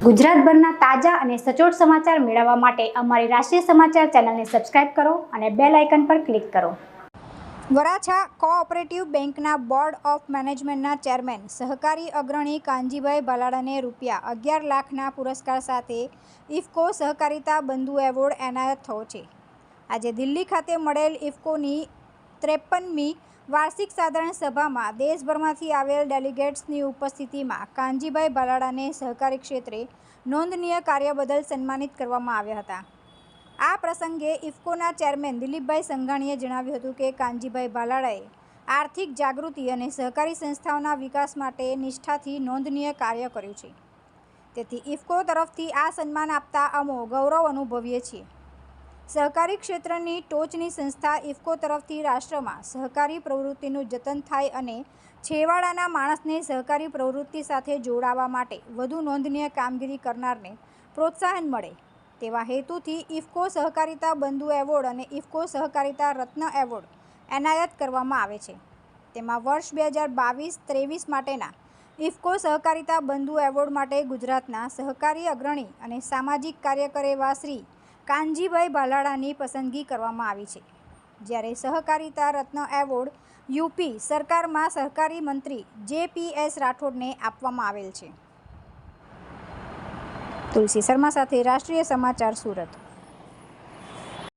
ગુજરાતભરના તાજા અને સચોટ સમાચાર મેળવવા માટે અમારી રાષ્ટ્રીય સમાચાર ચેનલને સબસ્ક્રાઇબ કરો અને બેલ આઇકન પર ક્લિક કરો। વરાછા કોઓપરેટિવ બેંકના બોર્ડ ઓફ મેનેજમેન્ટના ચેરમેન સહકારી અગ્રણી કાનજીભાઈ ભાલાળાને ₹11 લાખના પુરસ્કાર સાથે ઇફકો સહકારિતા બંધુ એવોર્ડ એનાયત થયો છે। આજે દિલ્હી ખાતે મળેલ ઇફકોની 53મી વાર્ષિક સાધારણ સભામાં દેશભરમાંથી આવેલ ડેલિગેટ્સની ઉપસ્થિતિમાં કાનજીભાઈ ભાલાળાને સહકારી ક્ષેત્રે નોંધનીય કાર્ય બદલ સન્માનિત કરવામાં આવ્યા હતા। આ પ્રસંગે ઇફકોના ચેરમેન દિલીપભાઈ સંઘાણીએ જણાવ્યું હતું કે કાનજીભાઈ ભાલાળાએ આર્થિક જાગૃતિ અને સહકારી સંસ્થાઓના વિકાસ માટે નિષ્ઠાથી નોંધનીય કાર્ય કર્યું છે। તેથી ઇફકો તરફથી આ સન્માન આપતા અમો ગૌરવ અનુભવીએ છીએ। સહકારી ક્ષેત્રની ટોચની સંસ્થા ઇફકો તરફથી રાષ્ટ્રમાં સહકારી પ્રવૃત્તિનું જતન થાય અને છેવાડાના માણસને સહકારી પ્રવૃત્તિ સાથે જોડાવા માટે વધુ નોંધનીય કામગીરી કરનારને પ્રોત્સાહન મળે તેવા હેતુથી ઇફકો સહકારિતા બંધુ એવોર્ડ અને ઇફકો સહકારિતા રત્ન એવોર્ડ એનાયત કરવામાં આવે છે। તેમાં વર્ષ 2022-23 માટેના ઇફકો સહકારિતા બંધુ એવોર્ડ માટે ગુજરાતના સહકારી અગ્રણી અને સામાજિક કાર્યકર એવા શ્રી કાનજીભાઈ ભાલાળાની પસંદગી કરવામાં આવી છે, જ્યારે સહકારિતા રત્ન એવોર્ડ યુપી સરકારમાં સહકારી મંત્રી JPS રાઠોડને આપવામાં આવેલ છે। તુલસી શર્મા સાથે રાષ્ટ્રીય સમાચાર, સુરત।